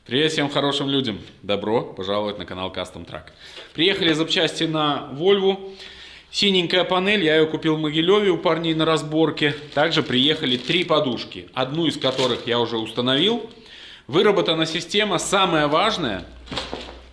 Привет всем хорошим людям! Добро пожаловать на канал Custom Truck. Приехали запчасти на Volvo. Синенькая панель, я ее купил в Могилеве у парней на разборке. Также приехали 3 подушки, одну из которых я уже установил. Выработана система. Самое важное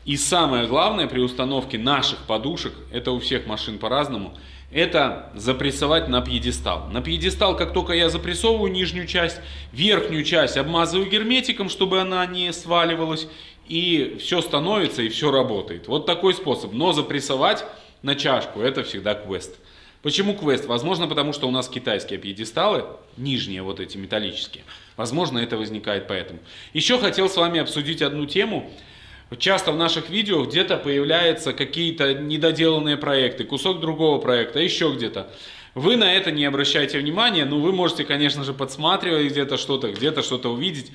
и самое главное при установке наших подушек, это у всех машин по-разному, это запрессовать на пьедестал. На пьедестал, как только я запрессовываю нижнюю часть, верхнюю часть обмазываю герметиком, чтобы она не сваливалась, и все становится, и все работает. Вот такой способ. Но запрессовать на чашку — это всегда квест. Почему квест? Возможно, потому что у нас китайские пьедесталы, нижние вот эти металлические. Возможно, это возникает поэтому. Еще хотел с вами обсудить одну тему. Часто в наших видео где-то появляются какие-то недоделанные проекты, кусок другого проекта, еще где-то. Вы на это не обращайте внимания, но вы можете, конечно же, подсматривать где-то что-то увидеть.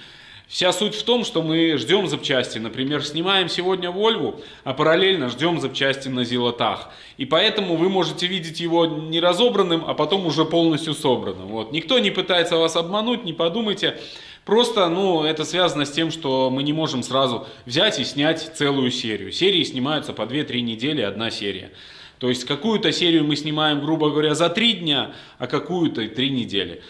Вся суть в том, что мы ждем запчасти. Например, снимаем сегодня Volvo, а параллельно ждем запчасти на Зилотах. И поэтому вы можете видеть его не разобранным, а потом уже полностью собранным. Вот. Никто не пытается вас обмануть, не подумайте. Просто, это связано с тем, что мы не можем сразу взять и снять целую серию. Серии снимаются по 2-3 недели, одна серия. То есть какую-то серию мы снимаем, грубо говоря, за 3 дня, а какую-то 3 недели.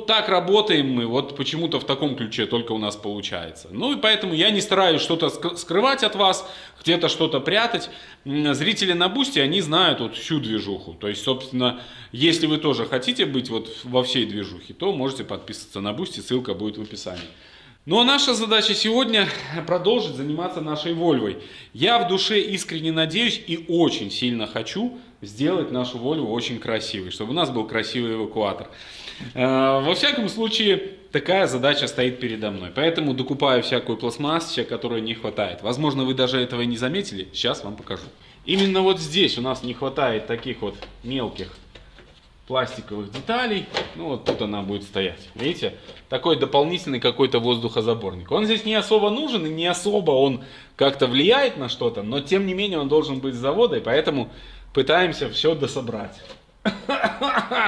Так работаем мы, вот почему-то в таком ключе только у нас получается. И поэтому я не стараюсь что-то скрывать от вас, где-то что-то прятать. Зрители на Бусти, они знают вот всю движуху. То есть, собственно, если вы тоже хотите быть вот во всей движухе, то можете подписываться на Бусти, ссылка будет в описании. А наша задача сегодня продолжить заниматься нашей Вольвой. Я в душе искренне надеюсь и очень сильно хочу сделать нашу Вольву очень красивой, чтобы у нас был красивый эвакуатор. Во всяком случае, такая задача стоит передо мной. Поэтому докупаю всякую пластмассу, которой не хватает. Возможно, вы даже этого и не заметили. Сейчас вам покажу. Именно вот здесь у нас не хватает таких вот мелких пластиковых деталей. Вот тут она будет стоять. Видите? Такой дополнительный какой-то воздухозаборник. Он здесь не особо нужен и не особо он как-то влияет на что-то, но тем не менее он должен быть с завода, и поэтому пытаемся все дособрать.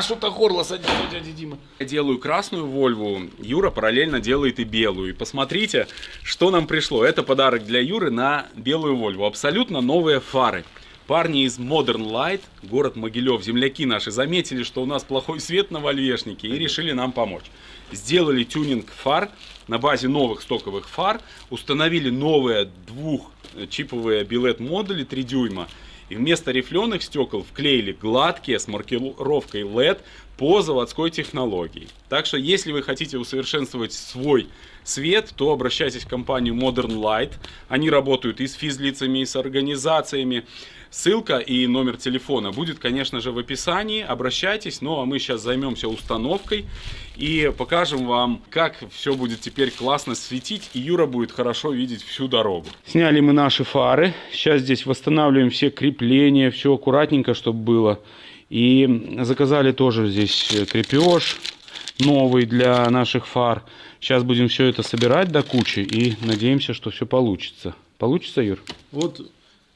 Что-то горло садится у дяди Димы. Я делаю красную Volvo, Юра параллельно делает и белую. И посмотрите, что нам пришло. Это подарок для Юры на белую Volvo. Абсолютно новые фары. Парни из Modern Light, город Могилев, земляки наши, заметили, что у нас плохой свет на вольвешнике и решили нам помочь. Сделали тюнинг фар на базе новых стоковых фар, установили новые двухчиповые билет модули 3 дюйма. И вместо рифленых стекол вклеили гладкие с маркировкой LED по заводской технологии. Так что, если вы хотите усовершенствовать свой свет, то обращайтесь в компанию Modern Light. Они работают и с физлицами, и с организациями. Ссылка и номер телефона будет, конечно же, в описании. Обращайтесь. А мы сейчас займемся установкой и покажем вам, как все будет теперь классно светить, и Юра будет хорошо видеть всю дорогу. Сняли мы наши фары. Сейчас здесь восстанавливаем все крепления, все аккуратненько, чтобы было. И заказали тоже здесь крепеж новый для наших фар. Сейчас будем все это собирать до кучи и надеемся, что все получится. Получится, Юр? Вот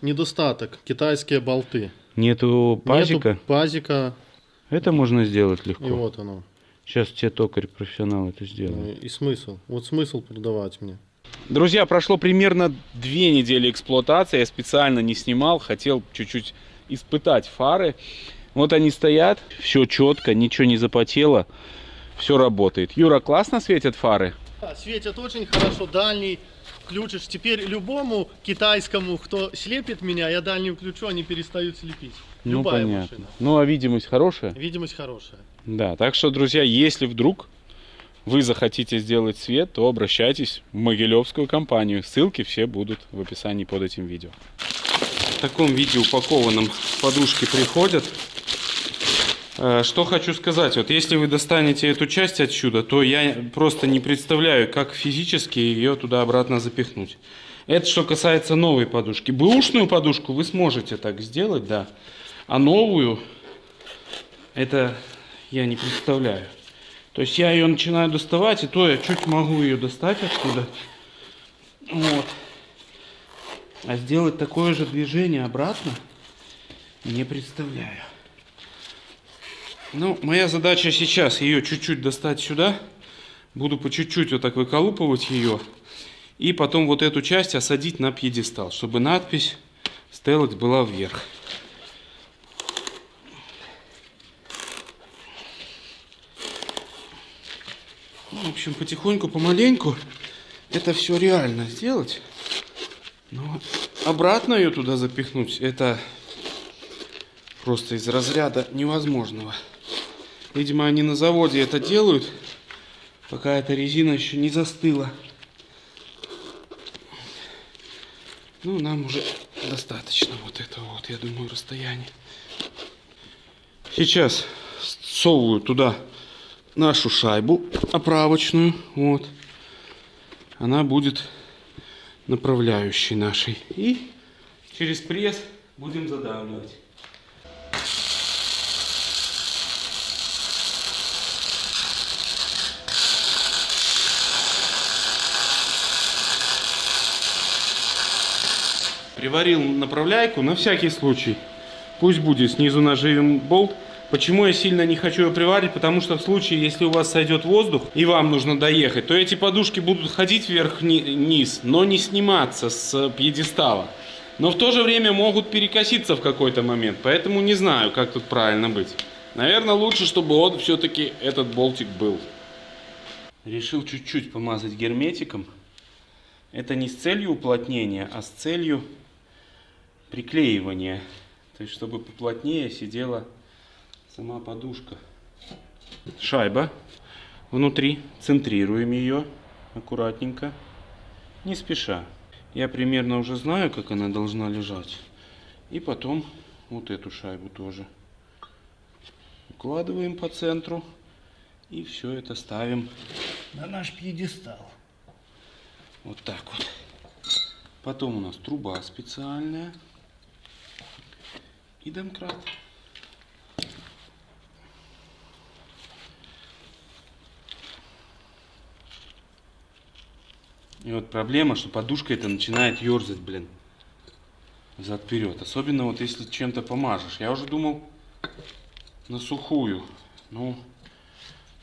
недостаток. Китайские болты. Нету пазика? Нету пазика. Это можно сделать легко. И вот оно. Сейчас тебе токарь профессионал это сделает. И смысл. Вот смысл продавать мне. Друзья, прошло примерно 2 недели эксплуатации. Я специально не снимал. Хотел чуть-чуть испытать фары. Вот они стоят. Все четко, ничего не запотело. Все работает. Юра, классно светят фары? Да, светят очень хорошо. Дальний включишь. Теперь любому китайскому, кто слепит меня, я дальний включу, они перестают слепить. Любая понятно. машина. А видимость хорошая? Видимость хорошая. Да, так что, друзья, если вдруг вы захотите сделать свет, то обращайтесь в Могилевскую компанию. Ссылки все будут в описании под этим видео. В таком виде упакованном подушки приходят. Что хочу сказать, вот если вы достанете эту часть отсюда, то я просто не представляю, как физически ее туда-обратно запихнуть. Это что касается новой подушки. Бэушную подушку вы сможете так сделать, да. А новую, это я не представляю. То есть я ее начинаю доставать, и то я чуть могу ее достать отсюда. Вот. А сделать такое же движение обратно не представляю. Моя задача сейчас ее чуть-чуть достать сюда. Буду по чуть-чуть вот так выколупывать ее. И потом вот эту часть осадить на пьедестал, чтобы надпись Stelex была вверх. В общем, потихоньку, помаленьку это все реально сделать. Но обратно ее туда запихнуть, это просто из разряда невозможного. Видимо, они на заводе это делают, пока эта резина еще не застыла. Ну, нам уже достаточно вот этого вот, я думаю, расстояния. Сейчас всовываю туда нашу шайбу оправочную. Вот. Она будет направляющей нашей. И через пресс будем задавливать. Приварил направляйку на всякий случай. Пусть будет снизу наживим болт. Почему я сильно не хочу ее приварить? Потому что в случае, если у вас сойдет воздух и вам нужно доехать, то эти подушки будут ходить вверх-вниз, но не сниматься с пьедестала. Но в то же время могут перекоситься в какой-то момент. Поэтому не знаю, как тут правильно быть. Наверное, лучше, чтобы он все-таки, этот болтик был. Решил чуть-чуть помазать герметиком. Это не с целью уплотнения, а с целью приклеивания. То есть, чтобы поплотнее сидела сама подушка. Шайба внутри. Центрируем ее аккуратненько, не спеша. Я примерно уже знаю, как она должна лежать. И потом вот эту шайбу тоже укладываем по центру. И все это ставим на наш пьедестал. Вот так вот. Потом у нас труба специальная. И домкрат. И вот проблема, что подушка это начинает ерзать, блин, взад-вперед. Особенно вот если чем-то помажешь. Я уже думал на сухую. Ну,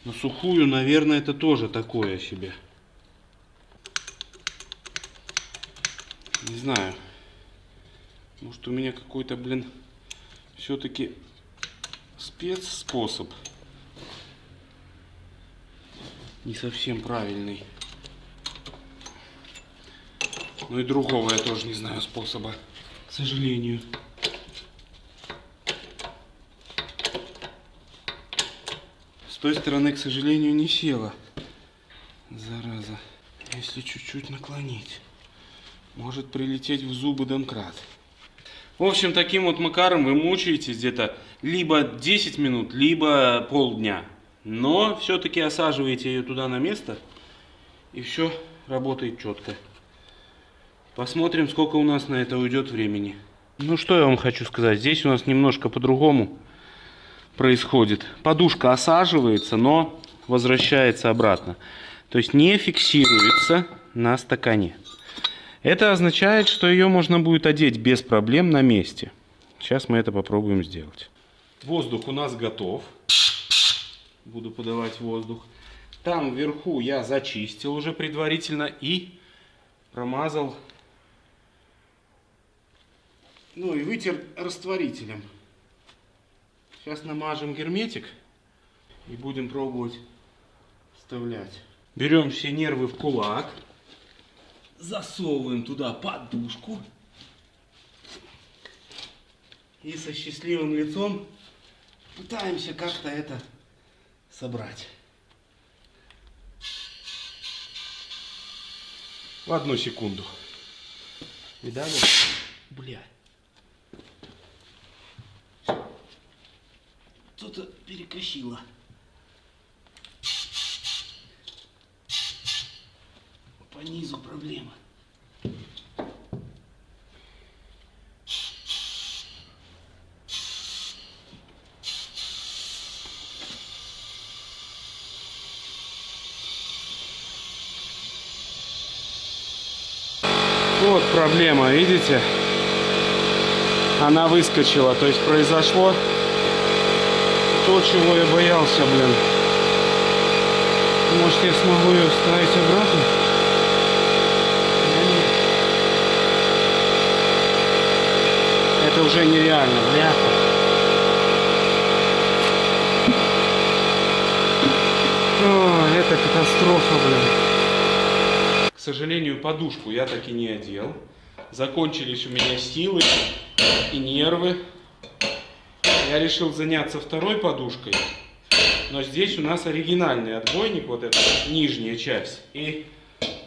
на сухую, наверное, это тоже такое себе. Не знаю. Может, у меня какой-то, блин, все-таки спецспособ. Не совсем правильный. Ну и другого я тоже не знаю способа, к сожалению. С той стороны, к сожалению, не села. Зараза. Если чуть-чуть наклонить, может прилететь в зубы домкрат. В общем, таким вот макаром вы мучаетесь где-то либо 10 минут, либо полдня. Но все-таки осаживаете ее туда на место, и все работает четко. Посмотрим, сколько у нас на это уйдет времени. Ну, что я вам хочу сказать. Здесь у нас немножко по-другому происходит. Подушка осаживается, но возвращается обратно. То есть не фиксируется на стакане. Это означает, что ее можно будет одеть без проблем на месте. Сейчас мы это попробуем сделать. Воздух у нас готов. Буду подавать воздух. Там вверху я зачистил уже предварительно и промазал. Ну и вытер растворителем. Сейчас намажем герметик и будем пробовать вставлять. Берем все нервы в кулак. Засовываем туда подушку. И со счастливым лицом пытаемся как-то это собрать. В одну секунду. Видали? Бля. Что-то перекосило. По низу проблема. Вот проблема, видите? Она выскочила, то есть произошло то, чего я боялся, блин. Может, я смогу ее вставить обратно? это уже нереально, бляха. О, это катастрофа, блин. К сожалению, подушку я так и не одел. Закончились у меня силы и нервы. Я решил заняться второй подушкой. Но здесь у нас оригинальный отбойник, вот эта нижняя часть. И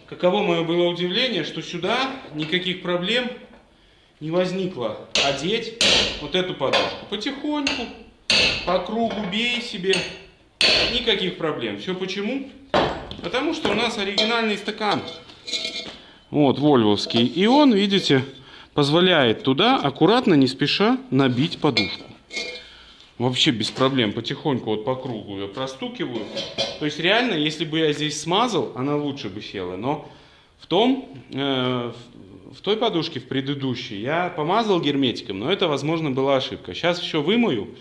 каково мое было удивление, что сюда никаких проблем не возникло одеть вот эту подушку. Потихоньку, по кругу бей себе, никаких проблем. Все почему? Потому что у нас оригинальный стакан. Вот, вольвовский. И он, видите, позволяет туда аккуратно, не спеша набить подушку. Вообще без проблем, потихоньку вот по кругу я простукиваю. То есть реально, если бы я здесь смазал, она лучше бы села. Но в той подушке, в предыдущей, я помазал герметиком, но это, возможно, была ошибка. Сейчас все вымою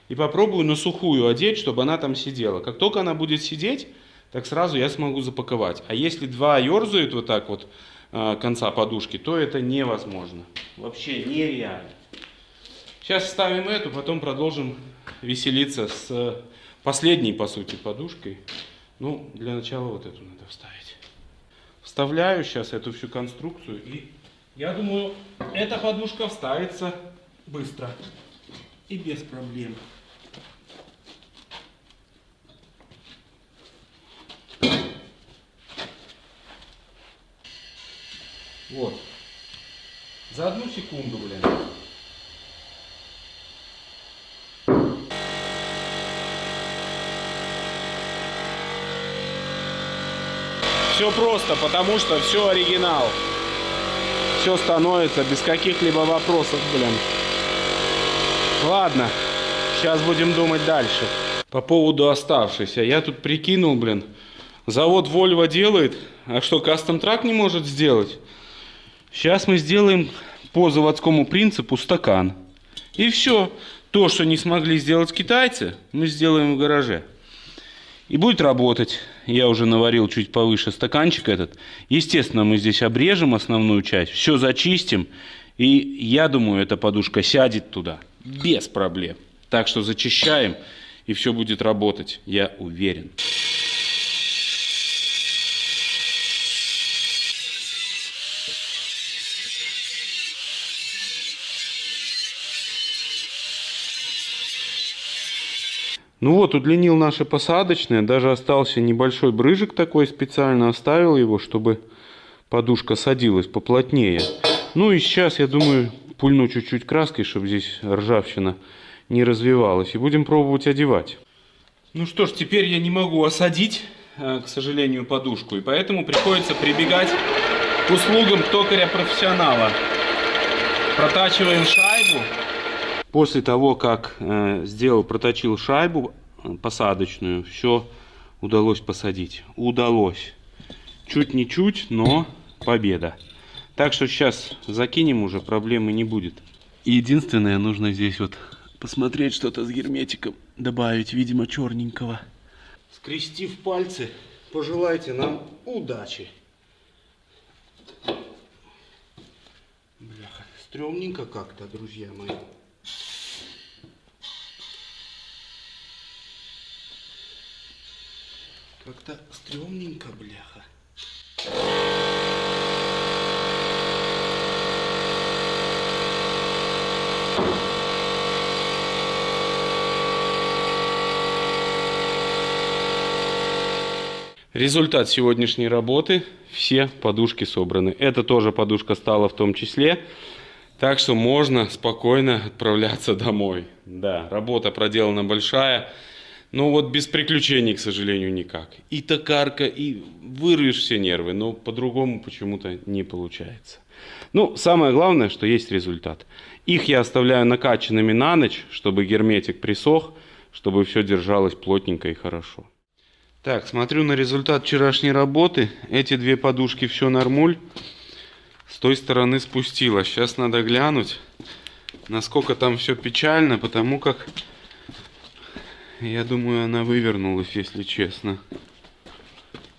и попробую на сухую одеть, чтобы она там сидела. Как только она будет сидеть, так сразу я смогу запаковать. А если два ерзают вот так вот конца подушки, то это невозможно. Вообще нереально. Сейчас ставим эту, потом продолжим веселиться с последней, по сути, подушкой. Ну, для начала вот эту надо вставить. Вставляю сейчас эту всю конструкцию, и я думаю, эта подушка вставится быстро и без проблем. Вот. За 1 секунду, блин. Все просто, потому что все оригинал. Все становится без каких-либо вопросов, блин. Ладно, сейчас будем думать дальше. По поводу оставшейся. Я тут прикинул, блин. Завод Volvo делает, а что, Custom Truck не может сделать? Сейчас мы сделаем по заводскому принципу стакан. И все. То, что не смогли сделать китайцы, мы сделаем в гараже. И будет работать. Я уже наварил чуть повыше стаканчик этот. Естественно, мы здесь обрежем основную часть, все зачистим. И я думаю, эта подушка сядет туда без проблем. Так что зачищаем, и все будет работать. Я уверен. Ну вот, удлинил наше посадочное, даже остался небольшой брыжик такой, специально оставил его, чтобы подушка садилась поплотнее. Ну и сейчас, я думаю, пульну чуть-чуть краской, чтобы здесь ржавчина не развивалась. И будем пробовать одевать. Ну что ж, теперь я не могу осадить, к сожалению, подушку. И поэтому приходится прибегать к услугам токаря-профессионала. Протачиваем шайбу. После того, как проточил шайбу посадочную, все удалось посадить. Удалось. Чуть не чуть, но победа. Так что сейчас закинем уже, проблемы не будет. Единственное, нужно здесь вот посмотреть что-то с герметиком. Добавить, видимо, черненького. Скрестив пальцы, пожелайте нам удачи. Бляха, стрёмненько как-то, друзья мои. Как-то стрёмненько, бляха. Результат сегодняшней работы. Все подушки собраны. Эта тоже подушка стала в том числе. Так что можно спокойно отправляться домой. Да, работа проделана большая. Но вот без приключений, к сожалению, никак. И токарка, и вырвешь все нервы, но по-другому почему-то не получается. Ну, самое главное, что есть результат. Их я оставляю накачанными на ночь, чтобы герметик присох, чтобы все держалось плотненько и хорошо. Так, смотрю на результат вчерашней работы. Эти две подушки все нормуль. С той стороны спустилась. Сейчас надо глянуть, насколько там все печально, потому как... Я думаю, она вывернулась, если честно.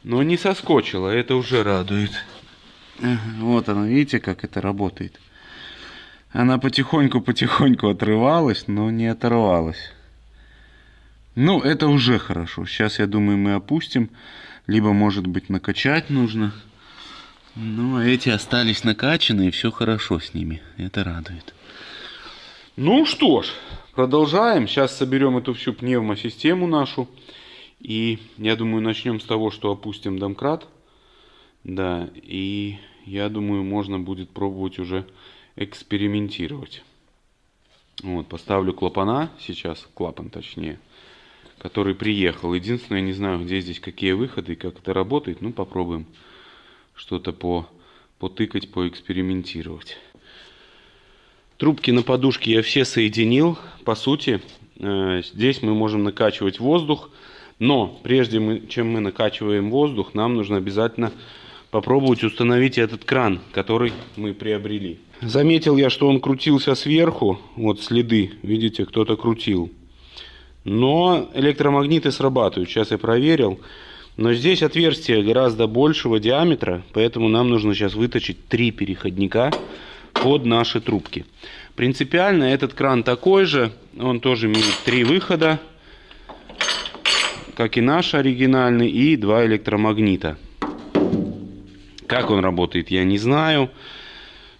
Но не соскочила, это уже радует. Вот она, видите, как это работает. Она потихоньку отрывалась, но не оторвалась. Ну, это уже хорошо. Сейчас, я думаю, мы опустим. Либо, может быть, накачать нужно. Ну, а эти остались накачаны, и все хорошо с ними. Это радует. Ну что ж, продолжаем. Сейчас соберем эту всю пневмосистему нашу. И я думаю, начнем с того, что опустим домкрат. Да, и я думаю, можно будет пробовать уже экспериментировать. Вот, поставлю клапана сейчас, клапан точнее, который приехал. Единственное, я не знаю, где здесь какие выходы и как это работает. Ну, попробуем что-то потыкать, поэкспериментировать. Трубки на подушке я все соединил. По сути, здесь мы можем накачивать воздух. Но прежде чем мы накачиваем воздух, нам нужно обязательно попробовать установить этот кран, который мы приобрели. Заметил я, что он крутился сверху. Вот следы, видите, кто-то крутил. Но электромагниты срабатывают. Сейчас я проверил. Но здесь отверстие гораздо большего диаметра, поэтому нам нужно сейчас выточить 3 переходника под наши трубки. Принципиально этот кран такой же. Он тоже имеет 3 выхода, как и наш оригинальный, и 2 электромагнита. Как он работает, я не знаю.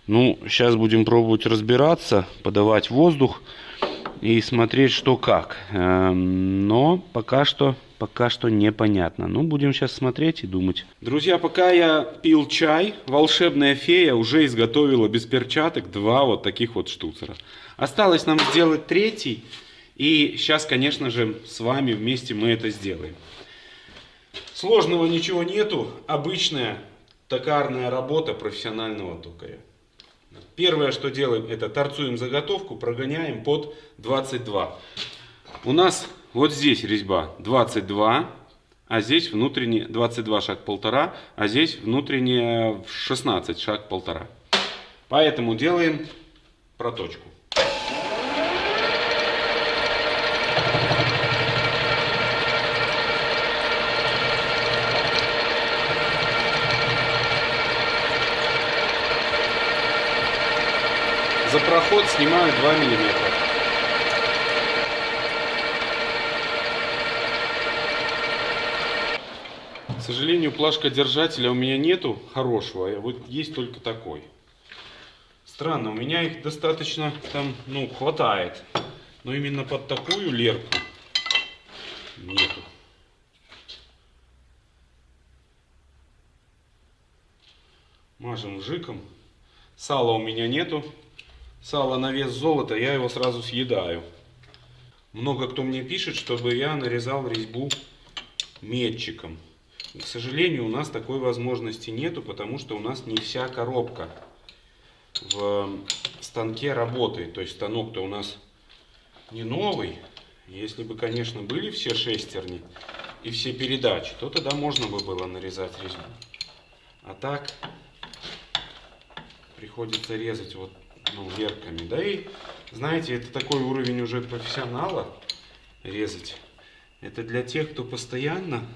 Ну, сейчас будем пробовать разбираться, подавать воздух и смотреть, что как. Но пока что непонятно. Ну, будем сейчас смотреть и думать. Друзья, пока я пил чай, волшебная фея уже изготовила без перчаток 2 вот таких вот штуцера. Осталось нам сделать 3-й. И сейчас, конечно же, с вами вместе мы это сделаем. Сложного ничего нету. Обычная токарная работа профессионального токаря. Первое, что делаем, это торцуем заготовку, прогоняем под 22. У нас вот здесь резьба 22, а здесь внутренне 22 шаг 1,5, а здесь внутренне 16 шаг 1,5. Поэтому делаем проточку. За проход снимаю 2 миллиметра. К сожалению, плашкодержателя у меня нету хорошего, а вот есть только такой. Странно, у меня их достаточно там, ну, хватает. Но именно под такую лерку нету. Мажем жиком. Сала у меня нету. Сало на вес золота, я его сразу съедаю. Много кто мне пишет, чтобы я нарезал резьбу метчиком. К сожалению, у нас такой возможности нету, потому что у нас не вся коробка в станке работает. То есть станок-то у нас не новый. Если бы, конечно, были все шестерни и все передачи, то тогда можно бы было нарезать резьбу. А так приходится резать вот, ну, лерками. Да и, знаете, это такой уровень уже профессионала резать. Это для тех, кто постоянно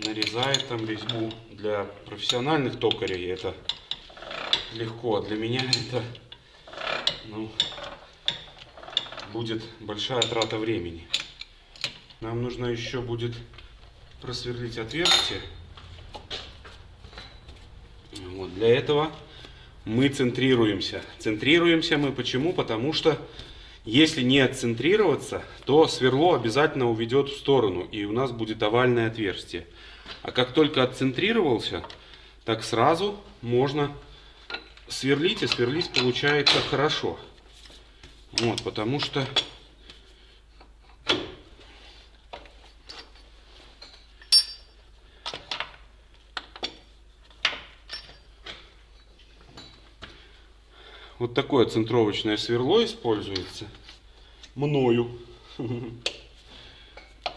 нарезает там резьбу. Для профессиональных токарей это легко. Для меня это, ну, будет большая трата времени. Нам нужно еще будет просверлить отверстие. Вот для этого мы центрируемся. Центрируемся мы почему? Потому что если не отцентрироваться, то сверло обязательно уведет в сторону, и у нас будет овальное отверстие. А как только отцентрировался, так сразу можно сверлить, и сверлить получается хорошо. Вот, потому что вот такое центровочное сверло используется мною.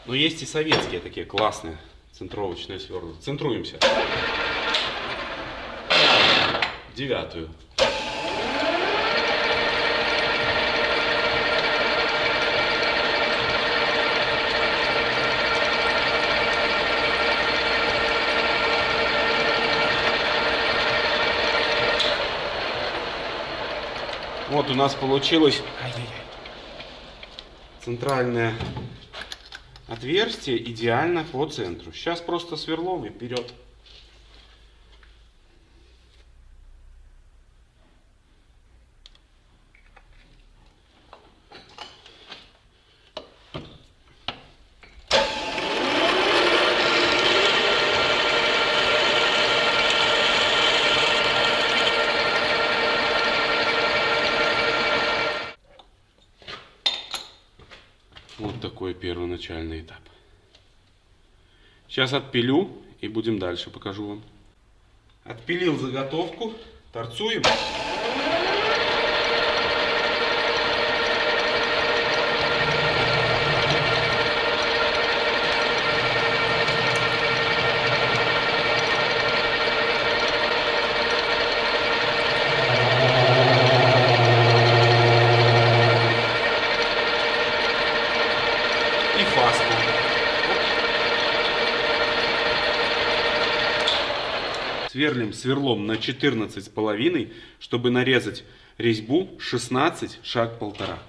Но есть и советские такие классные центровочные сверла. Центруемся. 9-ю. Вот у нас получилось центральное отверстие идеально по центру. Сейчас просто сверлом и вперед. Вот такой первоначальный этап. Сейчас отпилю и будем дальше, покажу вам. Отпилил заготовку, торцуем. И фаску. Сверлим сверлом на 14,5, чтобы нарезать резьбу 16, шаг 1,5.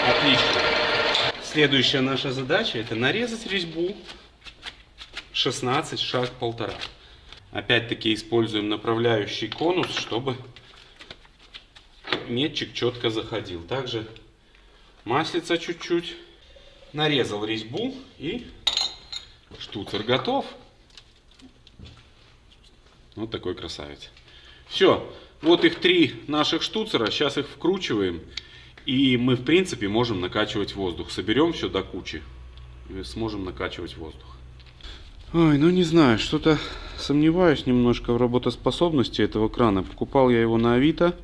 Отлично. Следующая наша задача — это нарезать резьбу 16, шаг 1,5. Опять-таки используем направляющий конус, чтобы метчик четко заходил. Также маслица чуть-чуть. Нарезал резьбу и штуцер готов. Вот такой красавец. Все. Вот их 3 наших штуцера. Сейчас их вкручиваем. И мы в принципе можем накачивать воздух. Соберем все до кучи. И сможем накачивать воздух. Ой, ну не знаю. Что-то сомневаюсь немножко в работоспособности этого крана. Покупал я его на Авито.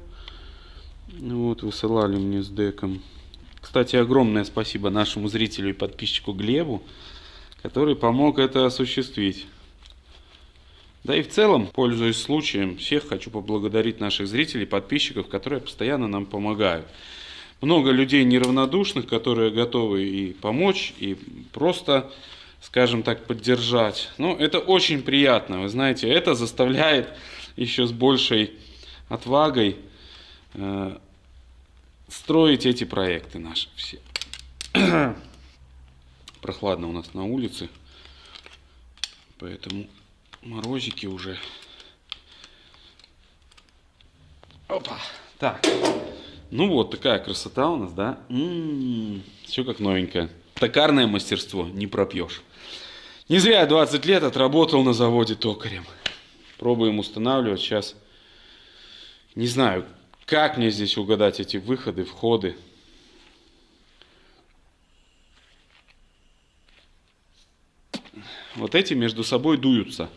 Вот, высылали мне с деком. Кстати, огромное спасибо нашему зрителю и подписчику Глебу, который помог это осуществить. Да и в целом, пользуясь случаем, всех хочу поблагодарить наших зрителей и подписчиков, которые постоянно нам помогают. Много людей неравнодушных, которые готовы и помочь, и просто, скажем так, поддержать. Ну, это очень приятно, вы знаете, это заставляет еще с большей отвагой строить эти проекты наши все. Прохладно у нас на улице, поэтому морозики уже. Опа. Так. Ну вот такая красота у нас, да? Все как новенькое. Токарное мастерство не пропьешь. Не зря я 20 лет отработал на заводе токарем. Пробуем устанавливать сейчас. Не знаю, как мне здесь угадать эти выходы, входы. Вот эти между собой дуются.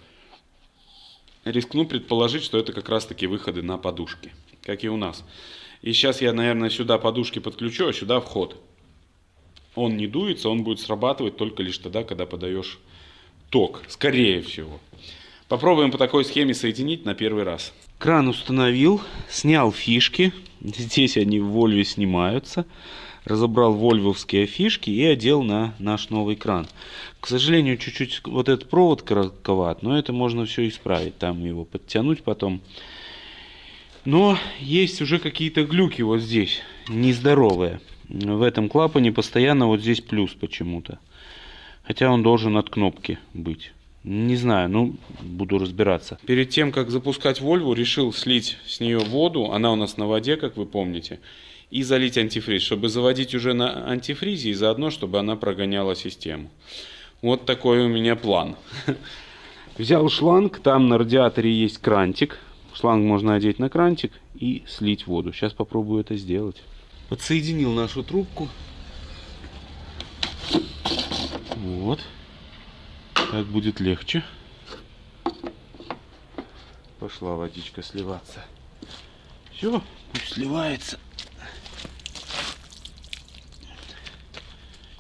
Рискну предположить, что это как раз таки выходы на подушки, как и у нас. И сейчас я, наверное, сюда подушки подключу, а сюда вход. Он не дуется, он будет срабатывать только лишь тогда, когда подаешь ток, скорее всего. Попробуем по такой схеме соединить на первый раз. Кран установил, снял фишки. Здесь они в Вольве снимаются. Разобрал вольвовские фишки и одел на наш новый кран. К сожалению, чуть-чуть вот этот провод коротковат, но это можно все исправить. Там его подтянуть потом. Но есть уже какие-то глюки вот здесь, нездоровые. В этом клапане постоянно вот здесь плюс почему-то. Хотя он должен от кнопки быть. Не знаю, ну буду разбираться. Перед тем, как запускать Вольву, решил слить с нее воду. Она у нас на воде, как вы помните. И залить антифриз, чтобы заводить уже на антифризе и заодно, чтобы она прогоняла систему. Вот такой у меня план. Взял шланг, там на радиаторе есть крантик. Шланг можно одеть на крантик и слить воду. Сейчас попробую это сделать. Подсоединил нашу трубку. Вот. Так будет легче. Пошла водичка сливаться. Все, пусть сливается.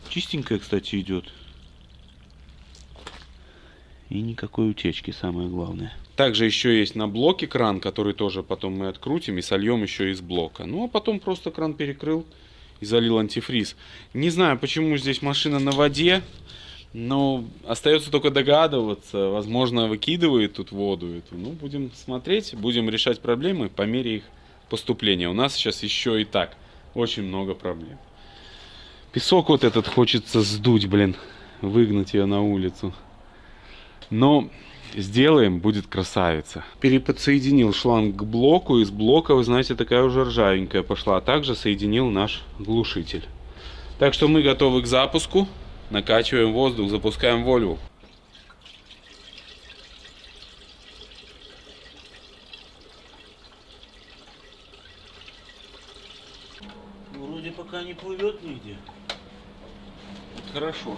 Чистенькая, кстати, идет. И никакой утечки, самое главное. Также еще есть на блоке кран, который тоже потом мы открутим и сольем еще из блока. Ну а потом просто кран перекрыл и залил антифриз. Не знаю, почему здесь машина на воде. Ну, остается только догадываться. Возможно, выкидывает тут воду эту. Ну, будем смотреть, будем решать проблемы по мере их поступления. У нас сейчас еще и так очень много проблем. Песок вот этот хочется сдуть, блин. Выгнать ее на улицу. Но сделаем, будет красавица. Переподсоединил шланг к блоку. Из блока, вы знаете, такая уже ржавенькая пошла. А также соединил наш глушитель. Так что мы готовы к запуску. Накачиваем воздух, запускаем Volvo. Вроде пока не плывет нигде. Хорошо.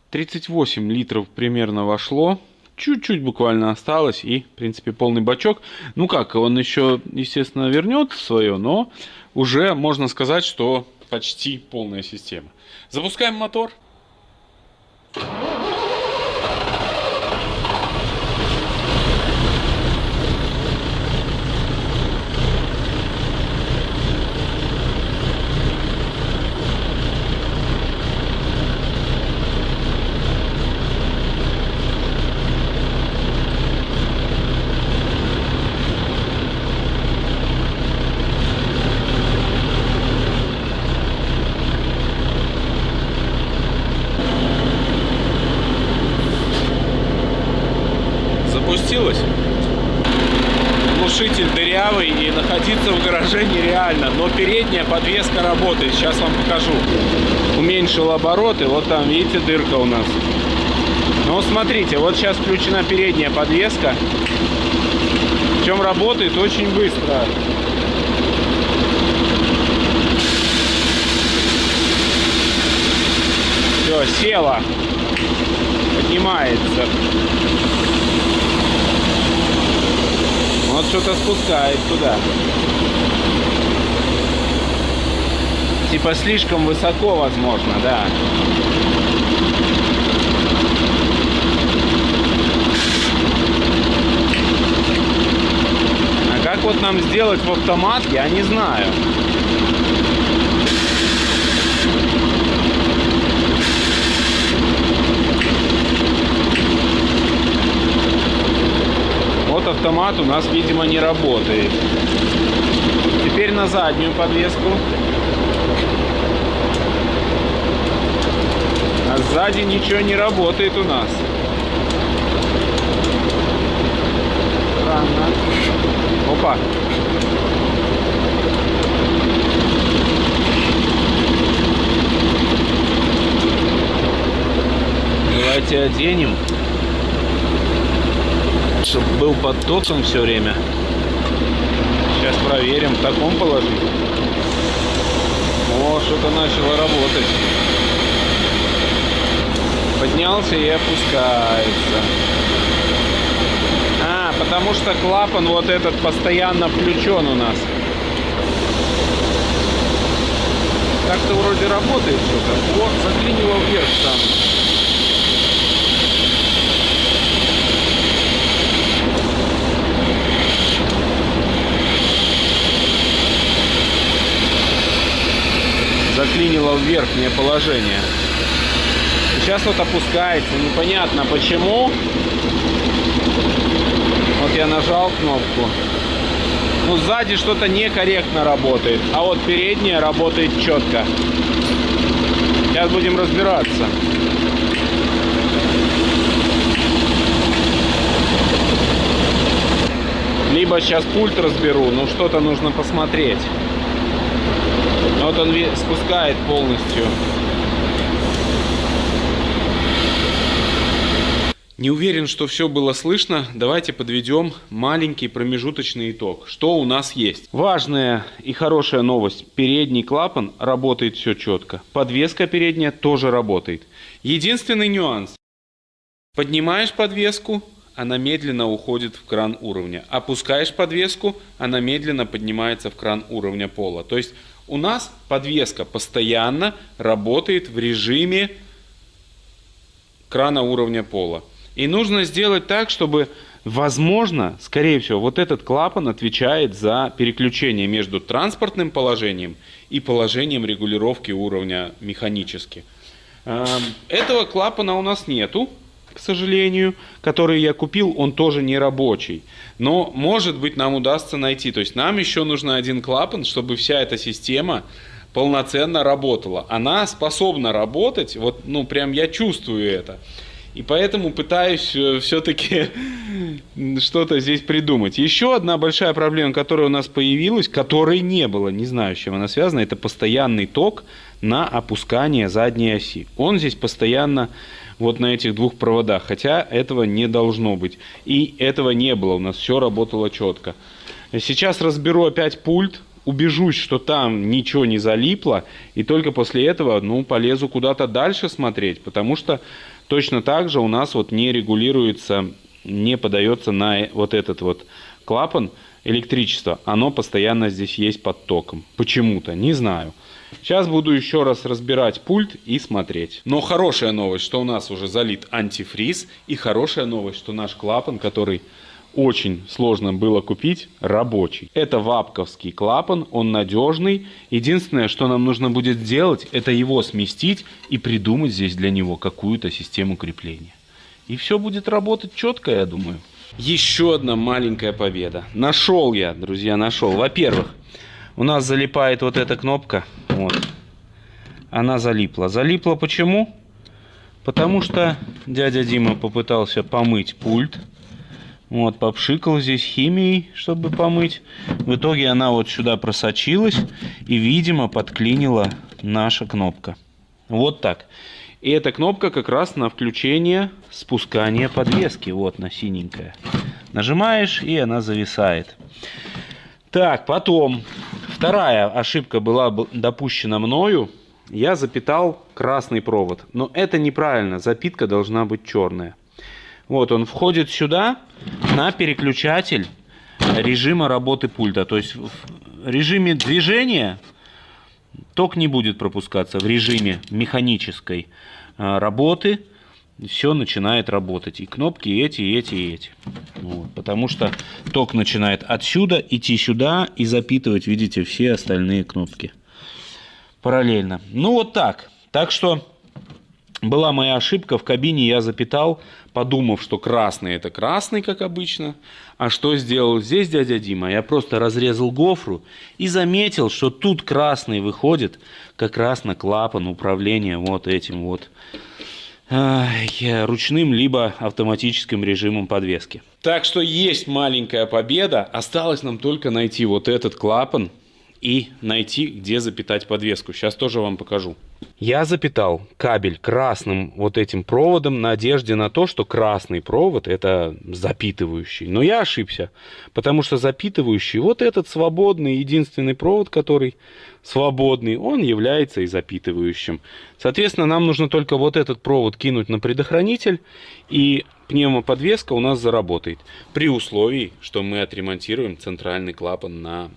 38 литров примерно вошло. Чуть-чуть буквально осталось. И, в принципе, полный бачок. Ну как, он еще, естественно, вернет свое, но уже можно сказать, что почти полная система. Запускаем мотор. Запустилось. Глушитель дырявый и находиться в гараже нереально, но передняя подвеска работает. Сейчас вам покажу. Уменьшил обороты, вот там, видите, дырка у нас. Ну, смотрите, вот сейчас включена передняя подвеска. Причем работает очень быстро. Все, села. Поднимается. Вот что-то спускает туда. Типа слишком высоко, возможно, да. А как вот нам сделать в автомат, я не знаю. Вот автомат у нас, видимо, не работает. Теперь на заднюю подвеску. А сзади ничего не работает у нас. Странно. Опа. Давайте оденем, чтобы был под током все время. Сейчас проверим в таком положении. О, что-то начало работать. Поднялся и опускается. А, потому что клапан вот этот постоянно включен у нас. Так-то вроде работает что-то. Вот, заклинило вверх там. Заклинило в верхнее положение. Сейчас вот опускается, непонятно почему. Вот я нажал кнопку. Ну, сзади что-то некорректно работает, а вот передняя работает четко. Сейчас будем разбираться. Либо сейчас пульт разберу, но что-то нужно посмотреть. Вот он спускает полностью. Не уверен, что все было слышно. Давайте подведем маленький промежуточный итог. Что у нас есть? Важная и хорошая новость. Передний клапан работает все четко. Подвеска передняя тоже работает. Единственный нюанс. Поднимаешь подвеску, она медленно уходит в кран уровня. Опускаешь подвеску, она медленно поднимается в кран уровня пола. То есть у нас подвеска постоянно работает в режиме крана уровня пола. И нужно сделать так, чтобы, возможно, скорее всего, вот этот клапан отвечает за переключение между транспортным положением и положением регулировки уровня механически. Этого клапана у нас нету, к сожалению, который я купил, он тоже не рабочий. Но, может быть, нам удастся найти. То есть нам еще нужен один клапан, чтобы вся эта система полноценно работала. Она способна работать, вот, ну, прям я чувствую это. И поэтому пытаюсь все-таки что-то здесь придумать. Еще одна большая проблема, которая у нас появилась, которой не было, не знаю, с чем она связана, это постоянный ток на опускание задней оси. Он здесь постоянно вот на этих двух проводах, хотя этого не должно быть. И этого не было, у нас все работало четко. Сейчас разберу опять пульт, убежусь, что там ничего не залипло, и только после этого, ну, полезу куда-то дальше смотреть, потому что точно так же у нас вот не регулируется, не подается на вот этот вот клапан электричество. Оно постоянно здесь есть под током. Почему-то, не знаю. Сейчас буду еще раз разбирать пульт и смотреть. Но хорошая новость, что у нас уже залит антифриз. И хорошая новость, что наш клапан, который очень сложно было купить, рабочий. Это вапковский клапан, он надежный. Единственное, что нам нужно будет сделать, это его сместить и придумать здесь для него какую-то систему крепления. И все будет работать четко, я думаю. Еще одна маленькая победа. Нашел я, друзья, нашел. Во-первых, у нас залипает вот эта кнопка. Вот. Она залипла. Залипла почему? Потому что дядя Дима попытался помыть пульт. Вот, попшикал здесь химией, чтобы помыть. В итоге она вот сюда просочилась и, видимо, подклинила наша кнопка. Вот так. И эта кнопка как раз на включение спускания подвески. Вот, на синенькая. Нажимаешь, и она зависает. Так, потом. Вторая ошибка была допущена мною. Я запитал красный провод. Но это неправильно. Запитка должна быть черная. Вот он входит сюда на переключатель режима работы пульта. То есть в режиме движения ток не будет пропускаться. В режиме механической работы все начинает работать. И кнопки эти, и эти, и эти. Вот, потому что ток начинает отсюда идти сюда и запитывать, видите, все остальные кнопки параллельно. Ну вот так. Так что была моя ошибка. В кабине я запитал, подумав, что красный это красный, как обычно. А что сделал здесь дядя Дима? Я просто разрезал гофру и заметил, что тут красный выходит как раз на клапан управления вот этим вот ручным либо автоматическим режимом подвески. Так что есть маленькая победа. Осталось нам только найти вот этот клапан и найти, где запитать подвеску. Сейчас тоже вам покажу. Я запитал кабель красным вот этим проводом в надежде на то, что красный провод это запитывающий. Но я ошибся, потому что запитывающий вот этот свободный, единственный провод, который свободный, он является и запитывающим. Соответственно, нам нужно только вот этот провод кинуть на предохранитель, и пневмоподвеска у нас заработает. При условии, что мы отремонтируем центральный клапан на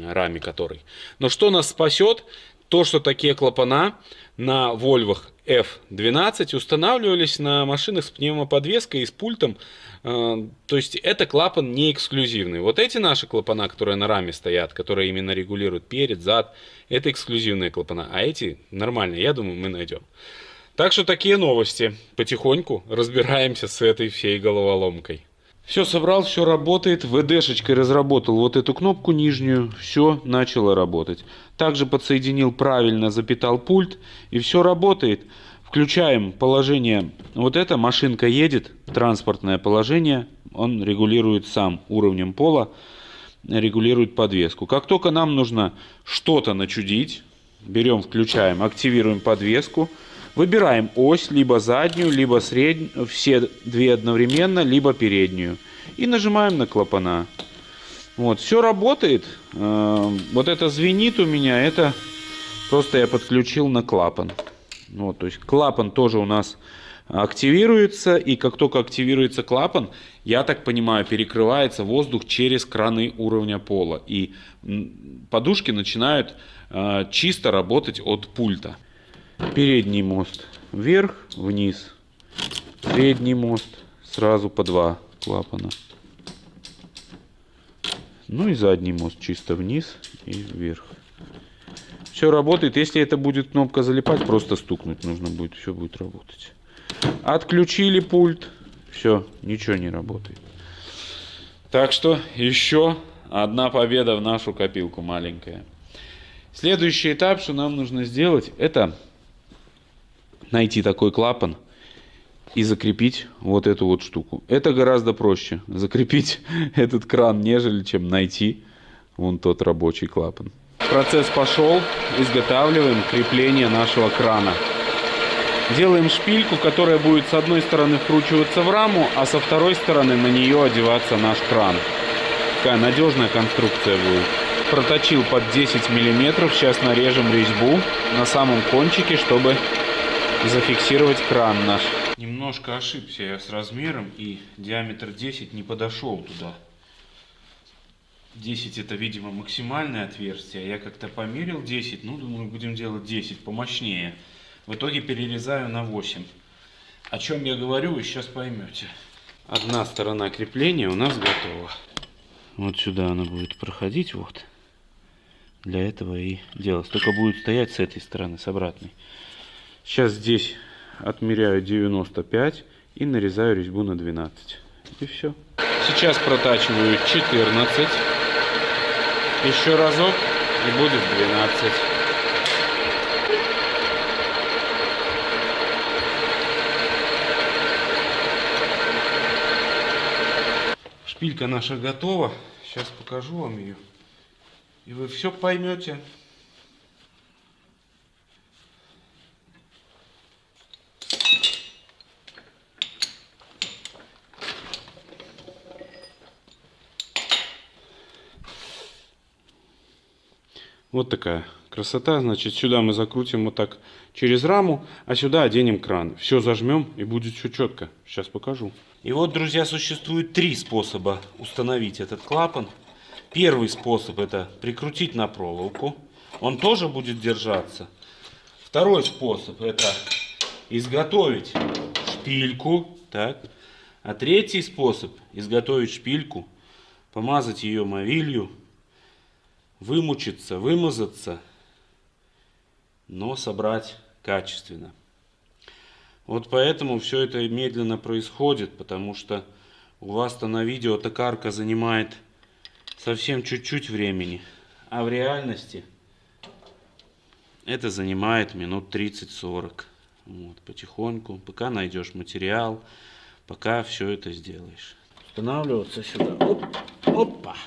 раме который. Но что нас спасет? То, что такие клапана на Вольвах F12 устанавливались на машинах с пневмоподвеской и с пультом. То есть это клапан не эксклюзивный. Вот эти наши клапана, которые на раме стоят, которые именно регулируют перед, зад, это эксклюзивные клапана. А эти нормальные, я думаю, мы найдем. Так что такие новости. Потихоньку разбираемся с этой всей головоломкой. Все собрал, все работает. ВДшечкой разработал вот эту кнопку нижнюю. Все начало работать. Также подсоединил правильно, запитал пульт. И все работает. Включаем положение. Вот эта машинка едет. Транспортное положение. Он регулирует сам уровнем пола. Регулирует подвеску. Как только нам нужно что-то начудить. Берем, включаем, активируем подвеску. Выбираем ось, либо заднюю, либо среднюю, все две одновременно, либо переднюю. И нажимаем на клапана. Вот, все работает. Вот это звенит у меня, это просто я подключил на клапан. Вот, то есть клапан тоже у нас активируется. И как только активируется клапан, я так понимаю, перекрывается воздух через краны уровня пола. И подушки начинают чисто работать от пульта. Передний мост вверх, вниз. Средний мост сразу по два клапана. Ну и задний мост чисто вниз и вверх. Все работает. Если это будет кнопка залипать, просто стукнуть нужно будет. Все будет работать. Отключили пульт. Все, ничего не работает. Так что еще одна победа в нашу копилку маленькая. Следующий этап, что нам нужно сделать, это найти такой клапан и закрепить вот эту вот штуку. Это гораздо проще закрепить этот кран, нежели чем найти вон тот рабочий клапан. Процесс пошел. Изготавливаем крепление нашего крана. Делаем шпильку, которая будет с одной стороны вкручиваться в раму, а со второй стороны на нее одеваться наш кран. Такая надежная конструкция будет. Проточил под 10 мм. Сейчас нарежем резьбу на самом кончике, чтобы зафиксировать кран наш. Немножко ошибся я с размером, и диаметр 10 не подошел туда. 10 это, видимо, максимальное отверстие. Я как-то померил 10, ну, думаю, будем делать 10 помощнее. В итоге перерезаю на 8. О чем я говорю, вы сейчас поймете. Одна сторона крепления у нас готова. Вот сюда она будет проходить, вот. Для этого и делать. Только будет стоять с этой стороны, с обратной. Сейчас здесь отмеряю 95 и нарезаю резьбу на 12. И все. Сейчас протачиваю 14. Еще разок и будет 12. Шпилька наша готова. Сейчас покажу вам ее. И вы все поймете. Вот такая красота. Значит, сюда мы закрутим вот так через раму, а сюда оденем кран. Все зажмем и будет все четко. Сейчас покажу. И вот, друзья, существует 3 способа установить этот клапан. Первый способ — это прикрутить на проволоку. Он тоже будет держаться. Второй способ — это изготовить шпильку. Так. А третий способ — изготовить шпильку, помазать ее мовилью, вымучиться, вымазаться, но собрать качественно. Вот поэтому все это медленно происходит, потому что у вас-то на видео токарка занимает совсем чуть-чуть времени, а в реальности это занимает минут 30-40. Вот, потихоньку, пока найдешь материал, пока все это сделаешь. Устанавливаться сюда. Оп, опа,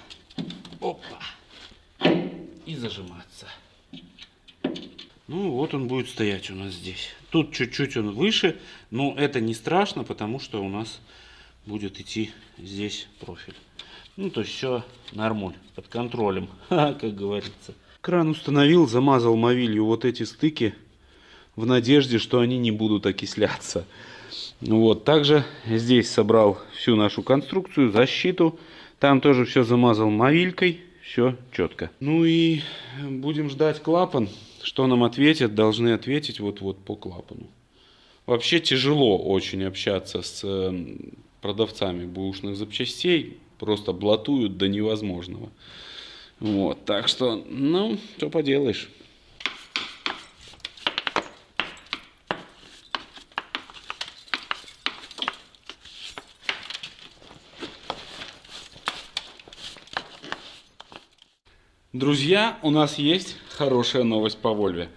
опа. И зажиматься. Ну вот он будет стоять у нас здесь. Тут чуть-чуть он выше, но это не страшно, потому что у нас будет идти здесь профиль. Ну то есть все нормуль, под контролем, как говорится. Кран установил, замазал мовилью вот эти стыки в надежде, что они не будут окисляться. Вот, также здесь собрал всю нашу конструкцию, защиту. Там тоже все замазал мовилькой. Все четко. Ну и будем ждать клапан. Что нам ответят? Должны ответить вот по клапану. Вообще тяжело очень общаться с продавцами бэушных запчастей. Просто блатуют до невозможного. Вот, так что, ну, что поделаешь. Друзья, у нас есть хорошая новость по Вольве.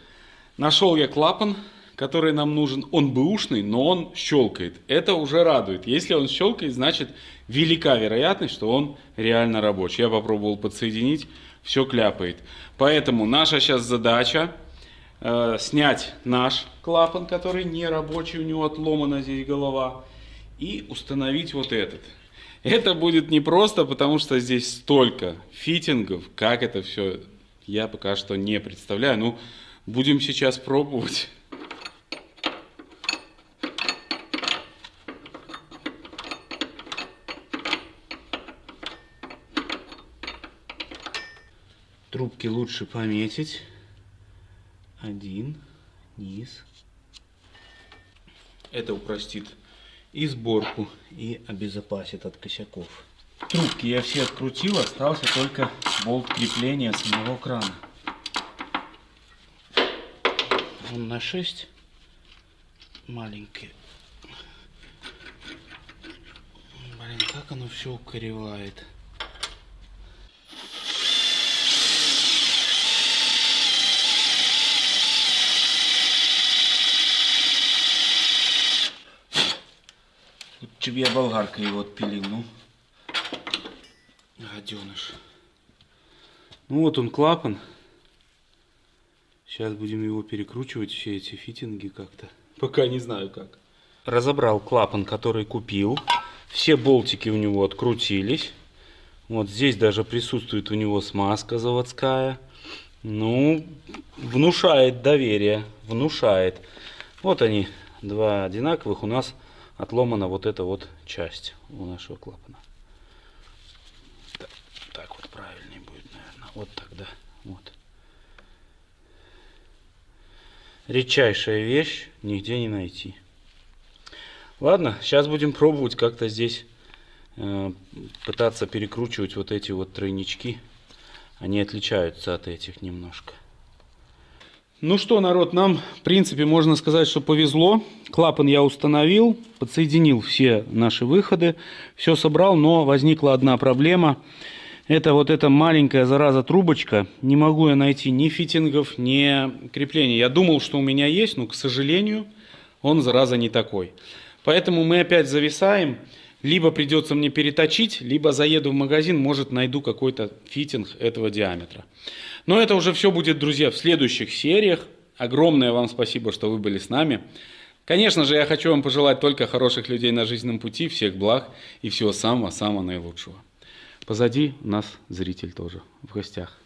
Нашел я клапан, который нам нужен. Он бэушный, но он щелкает. Это уже радует. Если он щелкает, значит велика вероятность, что он реально рабочий. Я попробовал подсоединить, все кляпает. Поэтому наша сейчас задача снять наш клапан, который не рабочий, у него отломана здесь голова, и установить вот этот. Это будет непросто, потому что здесь столько фитингов, как это все, я пока что не представляю. Ну, будем сейчас пробовать. Трубки лучше пометить. Один, низ. Это упростит и сборку, и обезопасит от косяков. Трубки я все открутил, остался только болт крепления самого крана. Он на 6. Маленький. Блин, как оно все укоревает. Лучше бы я болгаркой его отпилил, ну. Гаденыш. Ну вот он клапан. Сейчас будем его перекручивать, все эти фитинги как-то. Пока не знаю как. Разобрал клапан, который купил. Все болтики у него открутились. Вот здесь даже присутствует у него смазка заводская. Ну, внушает доверие. Внушает. Вот они, два одинаковых. У нас отломана вот эта вот часть у нашего клапана. Так вот правильнее будет, наверное. Вот тогда. Вот. Редчайшая вещь, нигде не найти. Ладно, сейчас будем пробовать как-то здесь пытаться перекручивать вот эти вот тройнички. Они отличаются от этих немножко. Ну что, народ, нам, в принципе, можно сказать, что повезло. Клапан я установил, подсоединил все наши выходы, все собрал, но возникла одна проблема. Это вот эта маленькая, зараза, трубочка. Не могу я найти ни фитингов, ни крепления. Я думал, что у меня есть, но, к сожалению, он, зараза, не такой. Поэтому мы опять зависаем. Либо придется мне переточить, либо заеду в магазин, может, найду какой-то фитинг этого диаметра. Но это уже все будет, друзья, в следующих сериях. Огромное вам спасибо, что вы были с нами. Конечно же, я хочу вам пожелать только хороших людей на жизненном пути, всех благ и всего самого-самого наилучшего. Позади у нас зритель тоже в гостях.